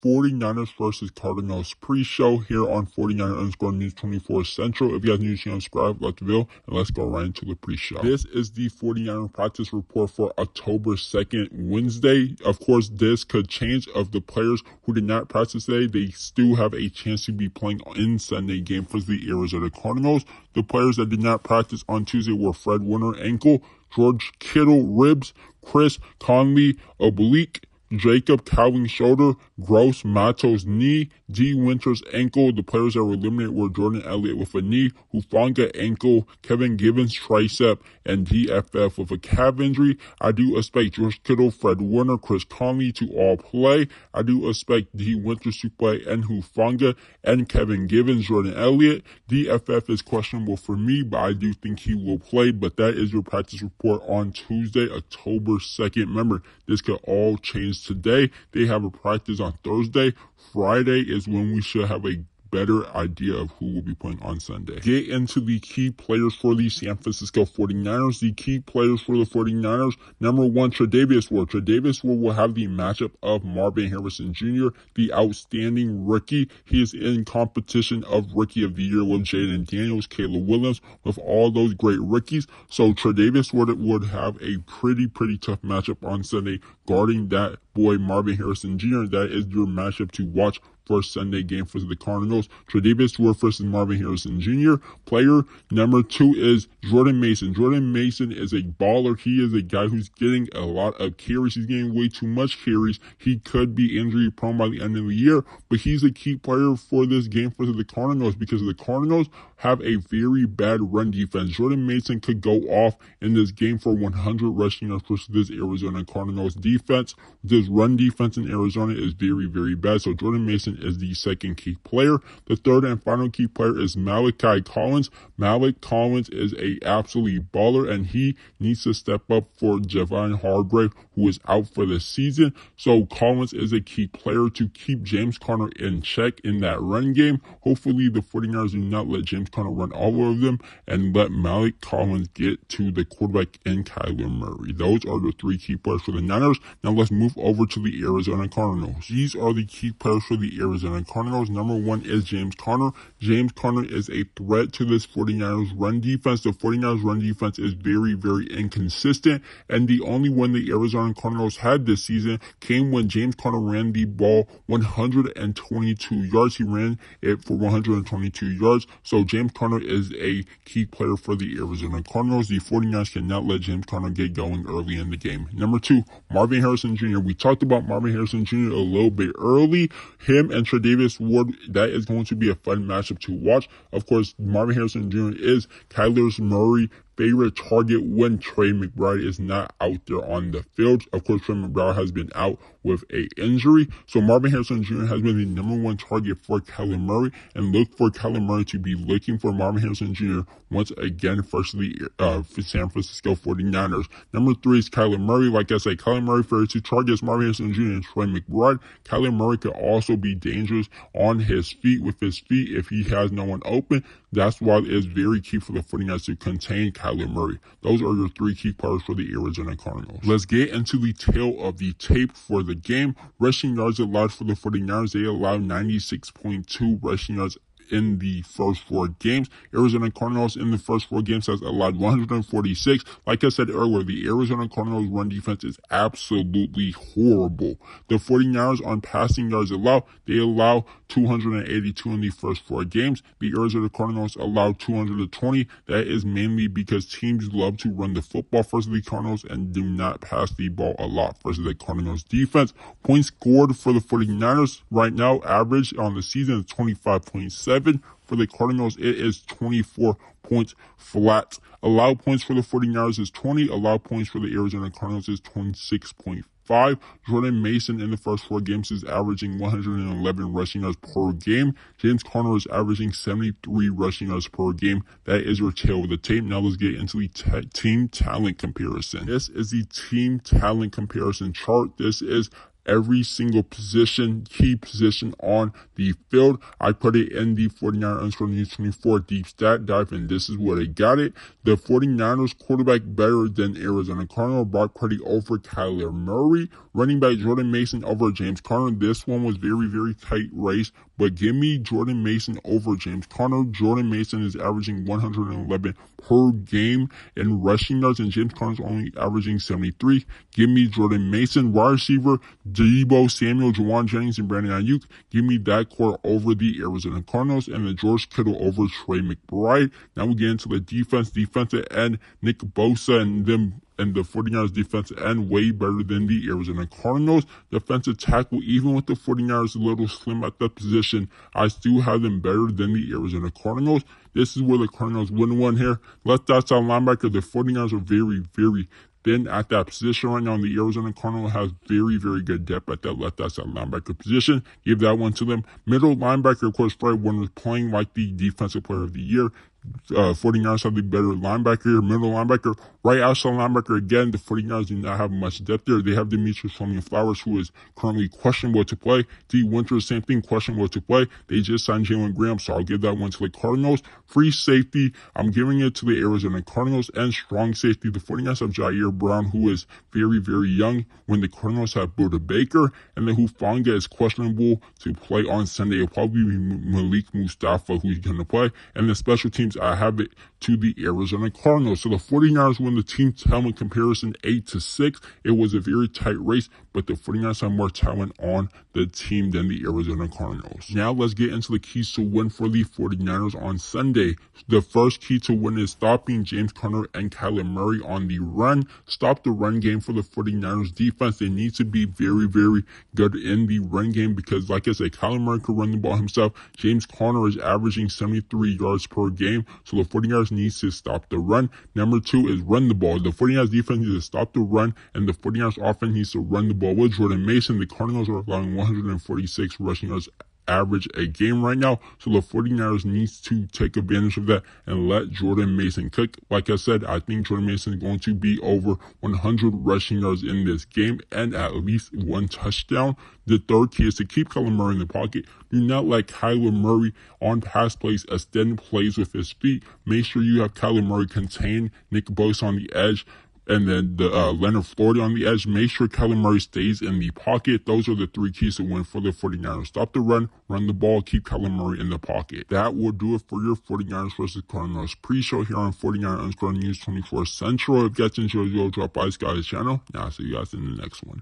49ers versus Cardinals pre-show here on 49er_News 24 Central. If you guys new to the channel, subscribe, like the video, and let's go right into the pre-show. This is the 49er practice report for October 2nd, Wednesday. Of course, this could change. Of the players who did not practice today, they still have a chance to be playing in Sunday game for the Arizona Cardinals. The players that did not practice on Tuesday were Fred Warner, ankle, George Kittle, ribs, Chris Conley, oblique, Jacob Calvin shoulder, Gross Matos knee, D Winters ankle. The players that were eliminated were Jordan Elliott with a knee, Hufanga ankle, Kevin Givens tricep, and DFF with a calf injury. I do expect George Kittle, Fred Warner, Chris Conley to all play. I do expect D Winters to play, and Hufanga and Kevin Givens. Jordan Elliott, DFF is questionable for me, but I do think he will play. But that is your practice report on Tuesday, October 2nd. Remember, this could all change today. They have a practice on Thursday. Friday is when we should have a better idea of who will be playing on Sunday. Get into the key players for the San Francisco 49ers. The key players for the 49ers, number one, Tre'Davious Ward. Tre'Davious Ward will have the matchup of Marvin Harrison Jr., the outstanding rookie. He is in competition of Rookie of the Year with Jaden Daniels, Caleb Williams, with all those great rookies. So Tre'Davious Ward would have a pretty tough matchup on Sunday guarding that boy Marvin Harrison Jr. That is your matchup to watch for Sunday game for the Cardinals. Tre'Davious Ward versus Marvin Harrison Jr. Player number two is Jordan Mason. Jordan Mason is a baller. He is a guy who's getting a lot of carries. He's getting way too much carries. He could be injury prone by the end of the year, but he's a key player for this game for the Cardinals because the Cardinals have a very bad run defense. Jordan Mason could go off in this game for 100 rushing yards versus this Arizona Cardinals defense. This run defense in Arizona is very bad. So Jordan Mason is the second key player. The third and final key player is Malachi Collins. Malik Collins is a absolutely baller, and he needs to step up for Javon Hargrave, who is out for the season. So Collins is a key player to keep James Conner in check in that run game. Hopefully the 49ers do not let James Conner run all over them and let Malik Collins get to the quarterback and Kyler Murray. Those are the three key players for the Niners. Now let's move over to the Arizona Cardinals. These are the key players for the Arizona Cardinals. Number one is James Conner. James Conner is a threat to this 49ers run defense. The 49ers run defense is very inconsistent, and the only win the Arizona Cardinals had this season came when James Conner ran the ball 122 yards. He ran it for 122 yards. So James Conner is a key player for the Arizona Cardinals. The 49ers cannot let James Conner get going early in the game. Number two, Marvin Harrison Jr. We talked about Marvin Harrison Jr. a little bit early. Him and Tre'Davious Ward, that is going to be a fun matchup to watch. Of course, Marvin Harrison Jr. is Kyler Murray's favorite target when Trey McBride is not out there on the field. Of course, Trey McBride has been out with a injury. So Marvin Harrison Jr. has been the number one target for Kyler Murray, and look for Kyler Murray to be looking for Marvin Harrison Jr. once again versus the San Francisco 49ers. Number three is Kyler Murray. Like I said, Kyler Murray for two targets, Marvin Harrison Jr. and Trey McBride. Kyler Murray could also be dangerous on his feet with his feet if he has no one open. That's why it is very key for the 49ers to contain Kyler Murray. Those are your three key players for the Arizona Cardinals. Let's get into the tail of the tape for the game. Rushing yards allowed for the 49ers. They allowed 96.2 rushing yards in the first four games. Arizona Cardinals in the first four games has allowed 146. Like I said earlier, the Arizona Cardinals run defense is absolutely horrible. The 49ers on passing yards allowed, they allow 282 in the first four games. The Arizona Cardinals allow 220. That is mainly because teams love to run the football versus the Cardinals and do not pass the ball a lot versus the Cardinals defense. Points scored for the 49ers right now, average on the season is 25.7. For the Cardinals, it is 24 points flat. Allowed points for the 49ers is 20. Allowed points for the Arizona Cardinals is 26.5. Jordan Mason in the first four games is averaging 111 rushing yards per game. James Conner is averaging 73 rushing yards per game. That is your tail of the tape. Now let's get into the team talent comparison. This is the team talent comparison chart. This is every single position, key position on the field. I put it in the 49ers_News24 deep stat dive, and this is what I got it. The 49ers quarterback better than Arizona Cardinals, Brock Purdy over Kyler Murray. Running back Jordan Mason over James Conner. This one was very, very tight race, but give me Jordan Mason over James Conner. Jordan Mason is averaging 111 per game in rushing yards, and James Conner is only averaging 73. Give me Jordan Mason. Wide receiver Deebo Samuel, Juwan Jennings, and Brandon Ayuk. Give me that core over the Arizona Cardinals, and the George Kittle over Trey McBride. Now we get into the defense. Defensive end Nick Bosa and them. And the 49ers defensive end way better than the Arizona Cardinals. Defensive tackle, even with the 49ers a little slim at that position, I still have them better than the Arizona Cardinals. This is where the Cardinals win here. Left outside linebacker, the 49ers are very, very thin at that position right now. And the Arizona Cardinals has very, very good depth at that left outside linebacker position. Give that one to them. Middle linebacker, of course, Fred Warner playing like the defensive player of the year. 49ers have the better linebacker, middle linebacker, right outside linebacker. Again, the 49ers do not have much depth there. They have Demetrius Flowers, who is currently questionable to play. D. Winter, same thing, questionable to play. They just signed Jalen Graham, so I'll give that one to the Cardinals. Free safety, I'm giving it to the Arizona Cardinals. And strong safety, the 49ers have Jair Brown, who is very, very young, when the Cardinals have Buda Baker. And then Hufanga is questionable to play on Sunday. It'll probably be Malik Mustafa who's going to play. And the special teams, I have it to the Arizona Cardinals. So the 49ers win the team talent comparison 8-6. It was a very tight race, but the 49ers have more talent on the team than the Arizona Cardinals. Now let's get into the keys to win for the 49ers on Sunday. The first key to win is stopping James Conner and Kyler Murray on the run. Stop the run game for the 49ers defense. They need to be very, very good in the run game because, like I said, Kyler Murray can run the ball himself. James Conner is averaging 73 yards per game. So the 49ers needs to stop the run. Number 2 is run the ball. The 49ers defense needs to stop the run, and the 49ers offense needs to run the ball with Jordan Mason. The Cardinals are allowing 146 rushing yards average a game right now. So the 49ers needs to take advantage of that and let Jordan Mason cook. Like I said, I think Jordan Mason is going to be over 100 rushing yards in this game and at least 1 touchdown. The third key is to keep Kyler Murray in the pocket. Do not let Kyler Murray on pass plays extend plays with his feet. Make sure you have Kyler Murray contain Nick Bosa on the edge, and then the Leonard Floyd on the edge. Make sure Kyler Murray stays in the pocket. Those are the 3 keys to win for the 49ers. Stop the run the ball, keep Kyler Murray in the pocket. That will do it for your 49ers versus Cardinals pre-show here on 49ers News 24 Central. If you guys enjoyed, drop by this guy's channel. Now I'll see you guys in the next one.